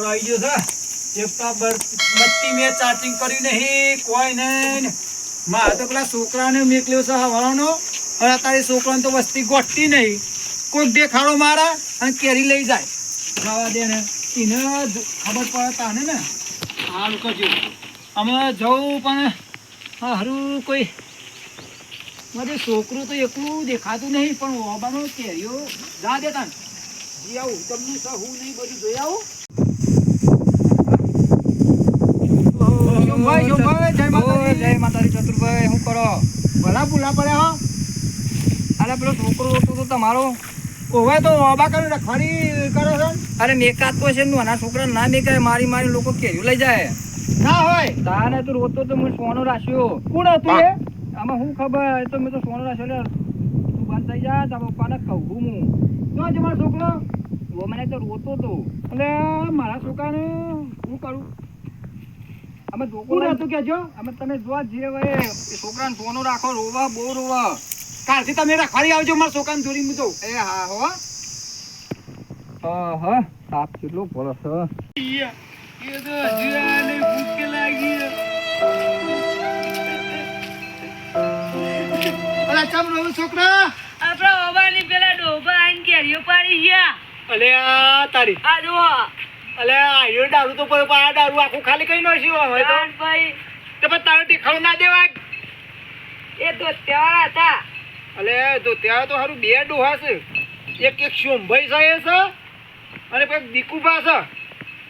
આવી ગયો છે. એક તો બત્તી મેં ચાર્જિંગ કર્યું નહીં, કોઈ નહીં. મારે તો પેલા છોકરાને મેકલ્યો છે હવાનો, અને તારી છોકરાને તો વસ્તી ગોઠતી નહીં. કોઈક દેખાડો મારા અને કેરી લઈ જાય. ખાવા દે ને એને ખબર પડે તાને ને. હાલ કરજો. અમે જવું પણ હારું કોઈ મારે છોકરું તો એકલું દેખાતું નહીં, પણ ઓબાનો કેરીઓ જા દેતા ને. જી આવું તમને હું નહીં બધું જોઈ આવું. જય માતાજી ચતુરભાઈ, શું કરો? ભલા ભૂલા પડ્યા હો. અરે પેલો છોકરો હતું તો તમારો ઓવે તો ઓબા કરી રખવાડી કરો છો. અરે મેકાત તો છે નાના છોકરા ના મેકાય, મારી મારી લોકો કેરીઓ લઈ જાય. ના હોય તાને તું રોતો તો મેં સોનો રાખ્યો. કોણ હતું એ? આમાં શું ખબર, તો મેં તો સોનો રાખ્યો. તું બંધ થઈ જા, તારા પપ્પાને કહું હું. શું છે મારો છોકરો? ઓ મને તો રોતો તો. એટલે મારા છોકરાને શું કરું? અમે કોણ છોકરો હતું કેજો? અમે તમે જોવા જ જઈએ ભાઈ, છોકરાને સોનો રાખો, રોવા બહુ રોવા. કાલથી તમે રખવાડી આવજો મારા છોકરાને જોડી મૂકો. એ હા હો. હા સાપ કેટલો ભરો છે. એ તો જીવાને ભૂખ લાગી. અલા ચમ રહું છોકરા? આપણા ઓબાની પેલા ડોબા આઈને કેરીઓ પાડી ગયા. અલે આ તારી આ જુઓ. અલે આયો દારૂ તો પર આ દારૂ આખું ખાલી કઈ નો છે હવે તો. ભાઈ તો પણ તારે તીખાડું ના દેવાય. એ તો ત્યાવાળા હતા. અલે તો ત્યાં તો હારું બે ડોહા છે. એક શોમભાઈ સાહેબ છે અને પેલા દીકુભા છે.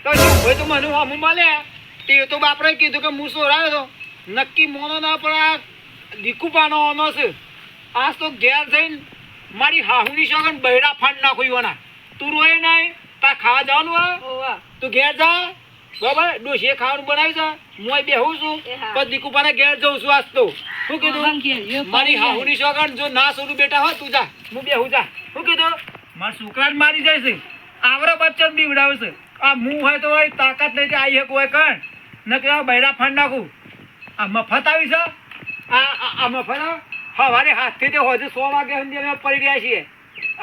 તો શોમભાઈ તો મને હમું મળે તે તો બાપરે કીધું કે હું સોરાયો તો નક્કી મોનો ના પણ આ દીકુભાનો ઓનો છે. આજ તો ઘેર જઈને મારી હાહુની સોગન બૈરા ફાંડ નાખું ઈવાના. તું રોય નહીં, તાર ખાવા જવાનું હા? ઓવા. તું ઘેર જા બરાબર. ડોશીએ ખાવાનું બનાવી છે, હું બેહું છું, એ હા. પણ દીકુભાને ઘેર જઉં છું. આજ તો શું ઓબાન કીધું? કેરીઓ મારી પાડી ગયા. હાહુની સોગન જો ના સોનું બેટા હોય તું જા, હું બેહું જા. શું કીધું? મારા છોકરાને મારી જાય છે, આવરા બચ્ચા બીવડાવે છે. આ મું હોય તો હોય તાકાત નહીં આવી એક હોય કણ ન કે બૈરા ફાંડ નાખું. આ મફત આવી છે. આ મફત હવારે હાથથી તે હજુ 100 વાગે સુધી અમે પડી રહ્યા છીએ.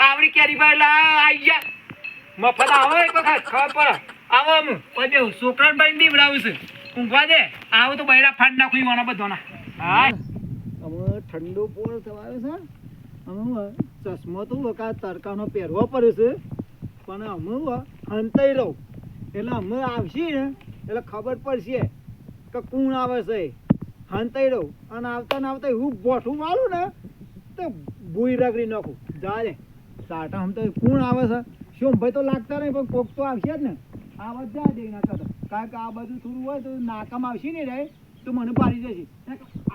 આવડી કેરી ભાઈ આવી ગયા. મફત આવો એક વખત ખબર પડે. આવો અમુક બધું છોકરાને ભાઈ બીવડાવું છે. ઊંઘવા દે. આવો તો બૈરા ફાંડ નાખું ઈવાના બધાના. હા અમે ઠંડો પોળ થવાયો છે. અમે ચશ્મા તો વખત તડકાનો પહેરવો પડે છે, પણ અમે હંતાઈ રહું એટલે અમે આવશે ને એટલે ખબર પડશે કે કોણ આવે છે. હંતાઈ રહું અને આવતા ને આવતા હું બોઠું મારું ને તો ભૂઈ રગડી નાખું. જા રે સાટા આમ તો કોણ આવે છે. શું ભાઈ તો લાગતા નહીં, પણ કોક તો આવશે જ ને. આ બધા દે નાખતા હતા, કારણ કે આ બધું થોડું હોય તો નાકામ આવશે ને રે તો મને પાડી જશે.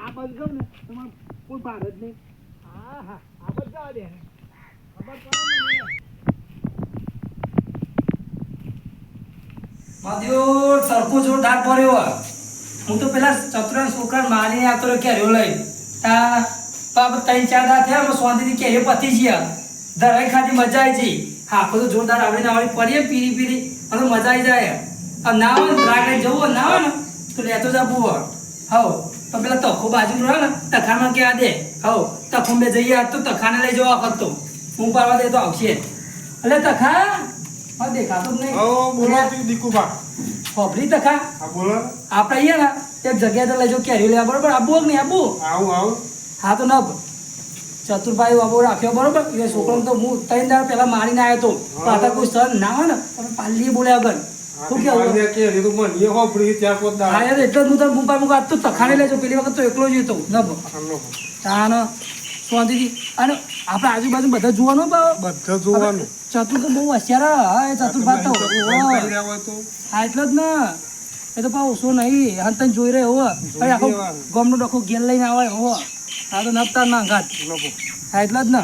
આ બધું કહું ને તો મને કોઈ ભાર જ નહીં. હા હા આ બધા દે ખબર પડે ને. માધ્યો તડકો જોરદાર પડ્યો. હું તો પેલા ચતુરા છોકરા મારીને આવતો રહ્યો કેરીઓ લઈ. તા બાપ 3-4 દાડા થયા, અમે શાંતિથી કેરીઓ પતી ગયા. ધરાઈ ખાધી મજા આવી ગઈ. હાફો તો જોરદાર આવડીને આવડી પડીએ પીરી પીરી અને મજા આવી જાય. આ ના હોય ને રાગ જવું ના હોય ને તો લેતો જા બુઓ. હવ તો પેલા તખો બાજુ રહ્યો ને તખામાં ક્યાં દે. હવ તખો બે જઈએ તો તખાને લઈ જવા કરતો હું પાડવા દે તો આવશે. એટલે તખા હા દેખાતો જ નહીં. બોલો દીકુભા. ખોબરી તખા હા બોલો. આપણે અહીંયા ને એક જગ્યાએ તો લઈ જાઓ કેરી લેવા બરોબર. આબુ કે નહીં આબુ? આવું હા તો ન ચતુરભાઈ આબુ રાખ્યો બરોબર. એ છોકરાને તો હું 3 દાડા પહેલા મારીને આવ્યો હતો, પણ आता કોઈ સર ના હોય ને તમે પાલી બોલ્યા વગર શું કેવું? હા યાર એટલે જ હું તને મુંબઈ મુકા તો તખાને લેજો. પેલી વખત તો એકલો જ હતો ન તાન શાંતિથી. અને આપણે આજુબાજુ બધા જોવાનું બધા જોવાનું. ચતુર તો બહુ હોશિયાર. હા એ ચતુરભાઈ તો હા એટલે જ ને. એ તો પાછો ઓછો નહીં, હા તને જોઈ રહ્યો હો. આખો ગમનો ડખો ઘેર લઈને આવે હો. હા તો નપતા ના ઘાત. હા એટલે જ ને.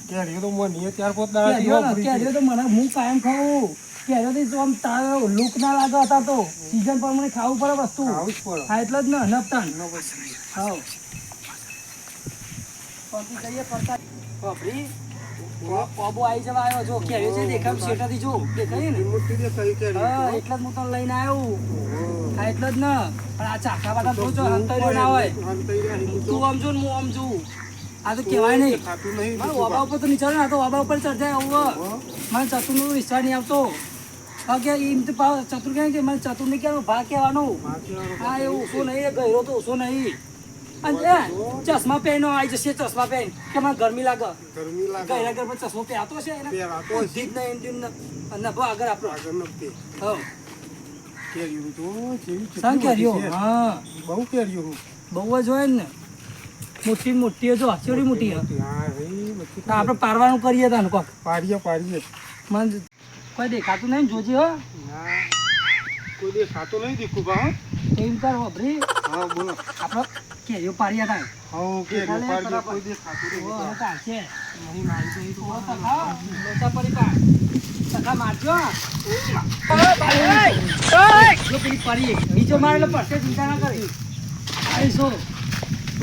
કેરીઓ તો મને હું કાયમ ખાવું. કેરીઓ તો આમ તારો લુક ના લાગે હતા તો સીઝન પર મને ખાવું પડે વસ્તુ. હા એટલે જ ને નપતા. હા કોબો આવી જવા આવ્યો. જો કેરીઓ છે દેખાય શેટાથી જો દેખાય ને. હા એટલે જ હું તને લઈને આવ્યો. હા એટલે જ ને. પણ આ ચાખા વાળા તો જો હંતર્યો ના હોય. તું આમ જો ને હું આમ જોઉં. આ તો કહેવાય નહીં. મારે ઓબા ઉપર તો નીચે ને, આ તો ઓબા ઉપર ચડ જાય આવું. મને ચતુરનો વિશ્વાસ નહીં આવતો. હા કે એમ તો પાવ ચતુર કહે કે મને ચતુર ને ક્યાં ભાગ કહેવાનો હા એવું ઓછો નહીં ગયરો તો ઓછો નહીં અને ચશ્મા પહેરીને આવી જશે ચશ્મા પહેરી કે મને ગરમી લાગે ગરમી લાગે ગયરા ઘર પર ચશ્મો પહેરતો છે એને પહેરાતો છે. બુદ્ધિ જ નહીં એમ અને ભાવ આગળ આપણો આગળ નથી હા કેરીઓ તો જેવી સાં કેરીઓ છે. હા બહુ કેરીઓ બહુ જ હોય ને મોટી મોટી જો હચોડી મોટી હે હા ભાઈ બધી તો આપણે પારવાનું કરીએ તાનું કોક પાડીએ મને કોઈ દેખાતું નહીં જોજે હો ના કોઈ દે ખાતો નહીં દીકુ બા એમ કર વભરી હા બોલો આપણે કેરીઓ પાડીએ તા હા કેરીઓ પાડીએ કોઈ દે ખાતો ઓ નહીં હવે કાઢશે નહીં મારી તો એ તો ઓ તખા લોચા પડી પા તખા મારજો ઓય ભાઈ ઓય લો પેલી પડી બીજો મારેલો પડશે ચિંતા ના કરી આઈ સો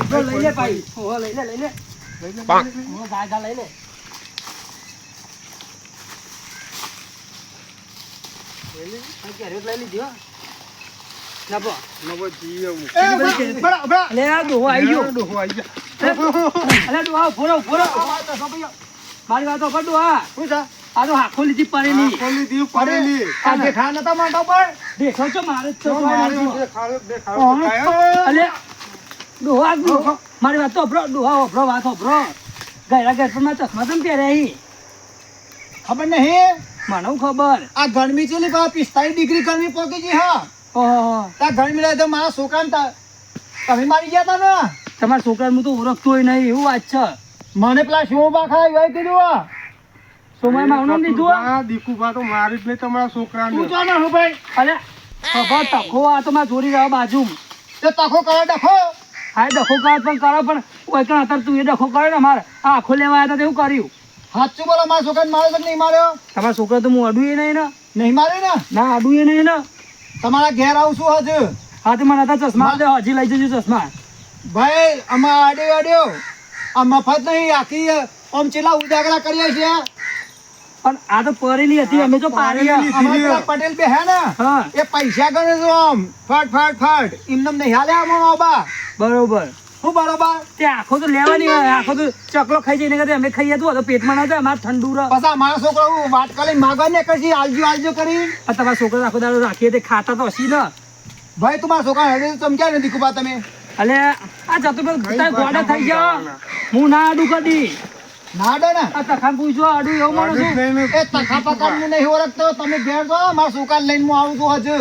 તો લઈ લે ભાઈ ઓ લઈ લે ઓ ગા લઈ લે આ કેરીઓ લઈ લીધી હો ના બો નવો જીએ હું લે આ ડોહો આવી ગયો ડોહો આવી ગયા અલે ડોહા ભોરો મારી વાત પર ડોહા શું છે આ તો હાખો લીધી પડેલી ખોલી દીવ પડેલી આ દેખા નતા માંડો પર દેખો છો મારે જ તો દેખાડો અલે ડોહા મારી વાત તો અભરો ડોહા અભરો વાત અભરો ગયરા ઘર પર માં ચશ્મા તમ પહેર્યા હી ખબર નહીં મને ખબર આ ગરમી ચેલી પા 45 ડિગ્રી ગરમી પહોંચી ગઈ હા ઓહો તા ગરમી લાગે તો મારા છોકરાને તમે મારી ગયા તા ને તમારા છોકરાને હું તો ઓળખતો હોય નહીં એવું વાત છે મને પેલા શો બાખા આવ્યા કીધું સોમાય મારું નામ લીધું હો? હા દીકુભા તો મારી જ નહીં તમારા છોકરાને તું જો ને હું ભાઈ અલે ખબર તખો આ તો મારે ચોરી રહ્યો બાજુ તે તખો કરે ડખો હા ડખો કરે પણ કરો પણ કોઈ કણ અત્યારે તું એ ડખો કરે ને મારે આ આખો લેવા આવ્યા હતા તેવું કર્યું સાચું બોલો મારા છોકરાને માર્યો કે નહીં માર્યો તમારા છોકરા તો હું અડું નહીં ને નહીં માર્યો ને ના અડું નહીં ને તમારા ઘેર આવું છું હજુ હા તો મને હતા ચશ્મા આપજો હજી લઈ જજો ચશ્મા ભાઈ આમાં આડ્યો આ મફત નહીં આખી આમ ચેલા ઉજાગરા કરીએ છીએ પણ આ તો પરેલી હતી અમે તો પારી અમારા પેલા પટેલ બે હે ને હા એ પૈસા ગણે છે આમ ફટ એમને નહીં હાલે આમાં બાબા બરોબર શું બરોબર તે આખો તો લેવાની હોય આખો તો ચકલો ખાઈ જઈને કરતી અમે ખાઈએ તો પેટમાં ના જાય અમારે ઠંડુ રહે પછી મારા છોકરો વાટકા લઈને માગવા ને કશી આલજો કરીને આ તમારા છોકરા આખો દાડો રાખીએ તે ખાતા તો હસી ને ભાઈ તું મારા છોકરા હેડે સમજાય નથી કુબા તમે અલે આ જતો ગોડા થઈ ગયા હું ના આડું કદી ના ડે ને આ તખાન પૂછો આડું એવું માનું છું એ તખા પકાર હું નહીં ઓળખતો તમે ઘેર જો મારા છોકરા લઈને હું આવું છું હજુ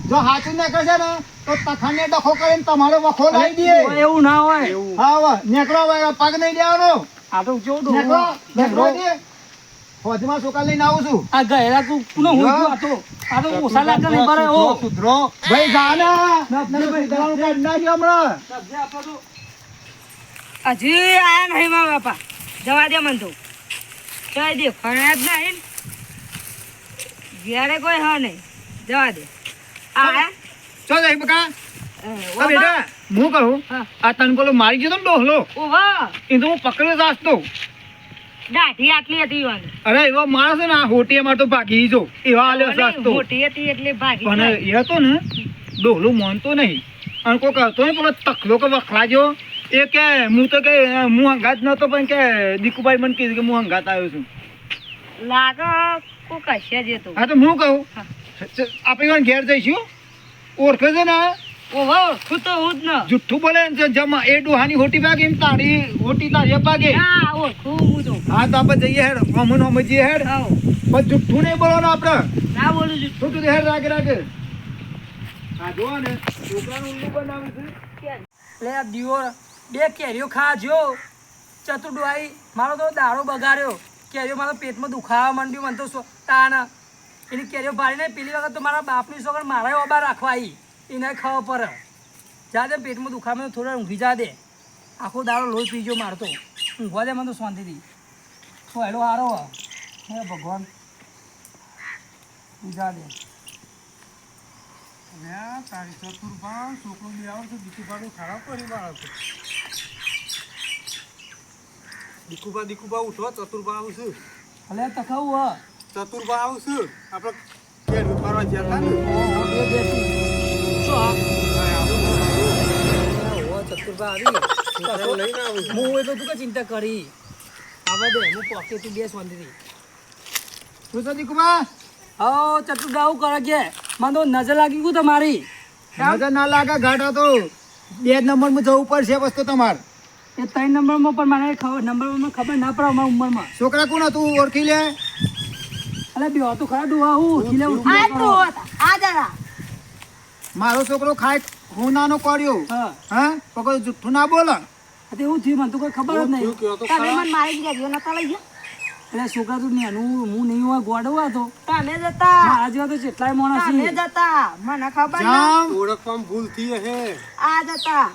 જો હાચું ના કરશે ને તો તખાને ડખો કરીને તમારો વખો લાવી દે એવું ના હોય હા હવે નેકળો હવે પગ નહીં દેવાનો આ તો જો નેકળો દે હોજમાં છોકરા લઈને આવું છું આ ગયેલા કુનો હું આ તો ઓછા લાગે નહીં બરે ઓ સુધરો ભાઈ જાના સુધરવાનું કાઢ નાખ્યો હમણાં હજી આયા નહીં મારા બાપા જવા દે મને તો જવા દે ફરજ નહીં ઘેરે કોઈ હા નહીં જવા દે આયા ચો જાય બકા ઓ બેટા હું કહું હા. આ તને પેલો મારી ગયો તો ને ડોહલો ઓહો એ તો હું પકડ્યો જાસ્તો દાઢી આટલી હતી વાની અરે એવો માણસ છે ને આ હોટી અમાર તો ભાગી જો એવા આલ્યો જાસ્તો મોટી હતી એટલે ભાગી પણ જાય. એ હતો ને ડોહલો માનતો નહીં અને કોઈ કહતો ને પેલો તખલો કે વખલાજો એ કે હું તો કે હું હંગાત નતો પણ કે દીકુભાઈ મને કીધું કે હું હંગાત આવ્યો છું લાગે કોક હશે જ એ તો હા તો હું કહું આપણે પણ ઘેર જઈશું ઓળખે છે ને ઓહો હું તો હું જ ન જુઠ્ઠું બોલે ને જમા એ ડોહાની હોટી ભાગે એમ તારી હોટી તારી ભાગે ના ઓળખું હું તો હા તો આપણે જઈએ હેડ અમન સમજીએ હેડ આવો પણ જુઠ્ઠું નહીં બોલવાનું આપણે ના બોલું છું શું કીધું હેડ રાગે હા જો ને છોકરાનું ઉલ્લુ બનાવ્યું છે લે આ દીવો બે કેરીઓ ખાજો ચતુર્ડુઆઈ મારો તો દાડો બગાડ્યો કેરીઓ મારો પેટમાં દુખાવા માંડ્યું મને તો તાન એની કેરીઓ ભાડીને પેલી વખત તો મારા બાપની છોકરા મારે ઓબા રાખવા આવી એને ખાવા પર જા દે પેટમાં દુખાવા થોડા ઊંઘી જા દે આખો દાડો લોહી પીજો મારતો ઊંઘવા દે મને તો શાંતિથી તો હેલો હારો હે ભગવાન જા દે તારી ચતુર્ભા છોકરો બી આવે છે દીકુભાનું ખરાબ પરિવાર હતો દીકુભા ઉઠો ચતુર્ભા આવું છું ભલે તખાવું હ ચતુર્ભા આવું છું આપણે કેરી ફરવા જતા ને ચતુર્ભા આવી લઈને આવું છું. હું એ તો તું કે ચિંતા કરી આવા દે હું પોકે તું બે શાંતિથી શું છે દીકુભા હો ચટુ ડાઉ કરે કે મને તો નજર લાગી ગયું તમારી નજર ના લાગે ગાડા તો 2 નંબરમાં જવું પડશે વસ્તુ તમારે એ 3 નંબરમાં પણ મને ખબર ના પડે અમારી ઉંમરમાં છોકરા કોણ હતું ઓળખી લે અલે બે તો ખરા ડુવા હું ખીલે આ ઉઠી તો આ જરા મારો છોકરો ખાય હોનાનો કર્યો હા હા તો કોઈ જુઠ્ઠું ના બોલે તે એવું થયું મને તો કોઈ ખબર જ નહીં તમે મને મારી ગયા નતા લઈ ગયા એટલે છોકરા તું નેનું હું નહીં હોય ગોડો હતો તમે જતા મારા જેવા તો જેટલાય માણસ તમે છે જતા મને ખબર ના જામ ઓળખવામાં ભૂલ થઈ હે આ જતા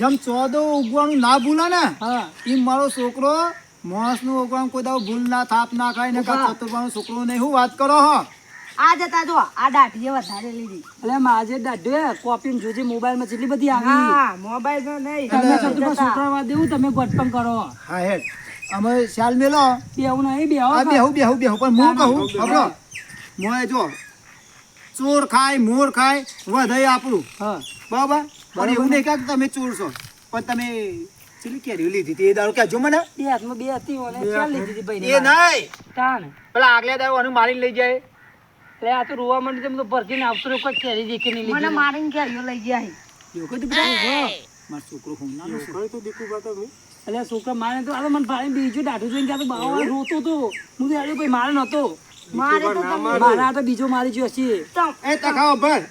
જેમ 14 ઉગવાનું ના ભૂલે ને હા એમ મારો છોકરો માણસનું ઉગવાનું કોઈ દાવ ભૂલ ના થાપ ના ખાય ને કાં ચતુર્ભાઈનો છોકરો નહીં હું વાત કરો હો આ જતા જો આ દાઢીએ વધારે લીધી એટલે માજે દાઢે કોપી જોજે મોબાઈલમાં જેટલી બધી આવી હા મોબાઈલ માં નહીં તમે તમે ચતુર્ભા જતા. છોકરા વાત દેવું તમે ગોઠપણ કરો હા હેડ અમે શાલ મેલો એવું નહીં બે આ બેહું પણ હું કહું હબળો મોય જો ચોર ખાય મોર ખાય વધાય આપણું હા બરાબર પણ એવું નહીં કે તમે ચોર છો પણ તમે ચેલી કેરીઓ લીધી હતી એ દારૂ કહેજો મને બે હાથમાં બે હતી ઓને ચાલ લીધી હતી ભાઈ એ નહીં તાન પેલા આગલા દારૂ આનું મારીને લઈ જાય એટલે આ તો રોવા માંડી તેમ તો ભરતીને આવતો રહ્યો કોઈ કેરી દેખી નહીં મને લીધી મારીને ક્યાંયો લઈ ગયા છે. એવું કીધું બેટા મારો છોકરો હોનાનો છે કઈ તો દીકુ બાતો મી એટલે છોકરા મારે તો આ તો મને ભાઈ બીજું દાઢું જોઈને કે આ તો બાવા રોતો તો હું તો હેડ્યો ભાઈ મારે નતો મારે તો તમે મારા તો બીજો મારી ગયો છે તમ એ તખાવ ભર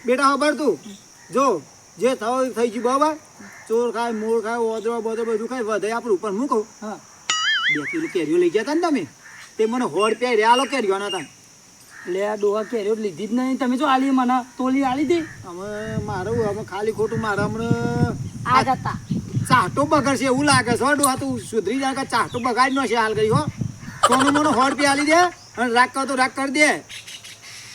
બેટા ખબર તું જો જે થયો એ થઈ ગયું બરાબર ચોર ખાય મોર ખાય ઓદરો બોદરો બધું ખાય વધાય આપણું પણ હું કહું હા 2 કિલો કેરીઓ લઈ ગયા હતા ને તમે તે મને હોડ પે રેલો કેરીઓ ના હતા એટલે આ ડોહા કેરીઓ લીધી જ નહીં તમે જો આલી મને તોલી આલી હતી અમે મારું હવે ખાલી ખોટું મારા હમણાં આ જતા ચાહતો બગડશે એવું લાગે છે હો ડોહા તું સુધરી જાય કે ચાહતો બગાડી નો છે હાલ કરી હો સોનું મને હોડ પે આલી દે અને રાગ કર તો રાગ કરી દે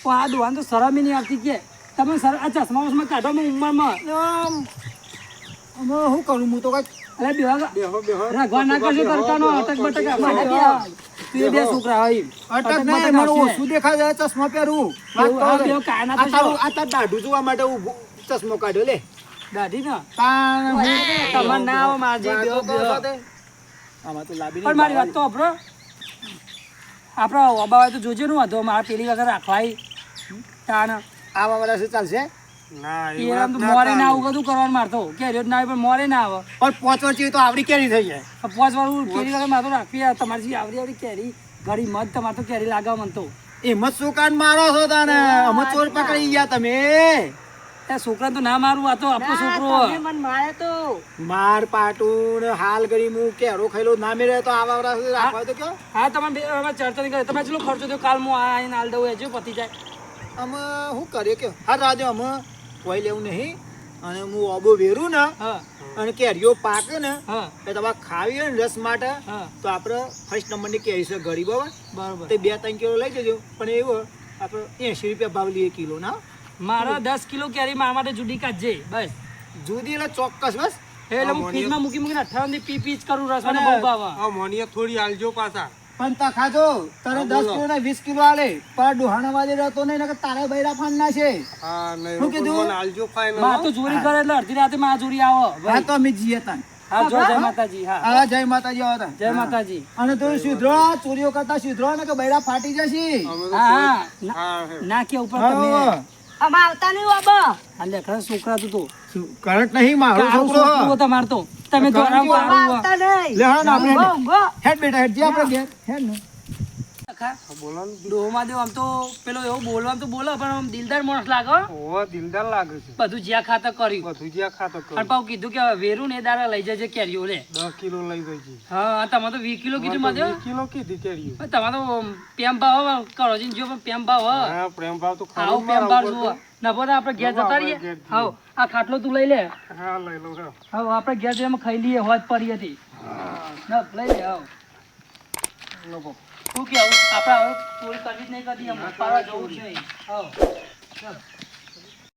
પણ આ ડોહાને તો શરમ ય નહીં આવતી કે તમે આ ચશ્મા વસમાં કાઢો મેં ઉંમરમાં અમે શું કરું હું તો કઈ અરે બેહો બેહો રાગવા ના કરશો તડકાનો અટક બટક આપણે તું એ બે છોકરા હોય અટક નહીં મને ઓછું દેખાય છે ચશ્મા પહેરું વાત એવું આ કરો બેવ કાના આ તો તારું આ તાર દાઢું જોવા માટે ઊભું ચશ્મો કાઢ્યો લે દાઢી ને તાણ હું તમારે ના આવો મારજે બેહો બેહો આમાં તો લાબી પણ મારી વાત તો આપણો આપણો ઓબાવાય તો જોજે નું હતો મારા પેલી વખત રાખવાય તાન આવા વાળા શું ચાલશે ના એ એ વાત તો મોરે ના આવું બધું કરવાનું મારતો કે રેટ ના આવે પણ મોરે ના આવે પણ 5 વર્ષથી તો આવડી કેરી થઈ જાય 5 વાળું પેલી વખત મારે તો રાખવી તમારી જે આવડી કેરી ઘડી મત તમારે તો કેરી લાગે મને તો એમ જ શું કાન મારો છો તાને અમે ચોર પકડી ગયા તમે એ છોકરા તો ના મારું આ તો આપણો છોકરો તમે મને મારે તો માર પાટું ને હાલ કરી હું કેરો ખાઈલો ના મેરે તો આવા વાળા સુધી રાખવા તો કયો હા તમે ચર્ચા નહીં કરે તમે ચલો ખર્ચો થયો કાલ હું આવીને હાલ દઉં હજુ પતી જાય અમે શું કરીએ કે હા રાજો અમે કોઈ લેવું નહીં અને હું ઓબો વેરું ને હા અને કેરીઓ પાકે ને હા એ તમારે ખાવી હોય ને રસ માટે હા તો આપણે ફર્સ્ટ નંબરની કેરી છે ગળી બરાબર બરોબર તે 2-3 કિલો લઈ જજો પણ એવું આપણે 80 રૂપિયા ભાવ લઈએ કિલો ના મારા 10 કિલો કેરી મારા માટે જુદી કાઢજે બસ જુદી એટલે ચોક્કસ બસ એટલે હું ફ્રીજમાં મૂકીને 58 થી પી જ કરું રસ મને બહુ ભાવે આ મોનિયા થોડી આલજો પાછા પણ તા ખાજો તારે 10 કિલો ને 20 કિલો આલે પર ડોહાણા વાજે રહેતો નહીં નકર તારે બૈરા ફાન ના છે હા નહીં શું કીધું? મને આલજો ફાઈનલ માર તો ચોરી કરે એટલે અડધી રાતે માં ચોરી આવો હા તો અમે જીએ તાન હા જો જય માતાજી હા હા જય માતાજી આવો તાન જય માતાજી અને તું સુધરો ચોરીઓ કરતા સુધરો ને કે બૈરા ફાટી જશે હા હા હા હે. ના કે ઉપર તમે અમે આવતા નહીં બાબા આ લેખડા છોકરા તું તો કરંટ નહીં મારો કાળું છોકરો છોકરું તમાર તો તમે કાળું દોરાવ છોકરું. કાળું આવતા નહીં લે હા ને આપણે ઊંઘો, ઊંઘો. હેડ બેટા હેડ જે આપણે ઘેર હેડ ને બોલાનું ડોહમાં દેવ આમ તો પેલો એવું બોલવાનું તો બોલો પણ આમ દિલદાર માણસ લાગે હો. ઓ દિલદાર લાગે છે બધું જ્યાં ખાતર કર્યું બધું જ્યાં ખાતો અને પાછું કીધું કે વેરું ને દાડા લઈ જજે કેરીઓ લે 10 કિલો લઈ જઈજી હા તમે તો 20 કિલો કીધું માધ્યો 20 કિલો કીધી કેરીઓ તમે તો પેમ ભાવ કરો છે જો પણ પેમ ભાવ હ હા પ્રેમ ભાવ તો આવો ખાવું પેમ મારા ભાવ ઉપર જુઓ નભો તો આપણે ઘેર જતા રહીએ ઘેર જઈએ. હાવ આ ખાટલો તું લઈ લે તો. હા લઈ લઉં હા હાવ આપણે ઘેર જઈને ખાઈ લઈએ હોજ પડી હતી ના લઈ લે હાવ લો શું કેવું આપણે હવે ચોરી કરવી જ નહીં કદી પાવા જવું છે હાવ ચાલ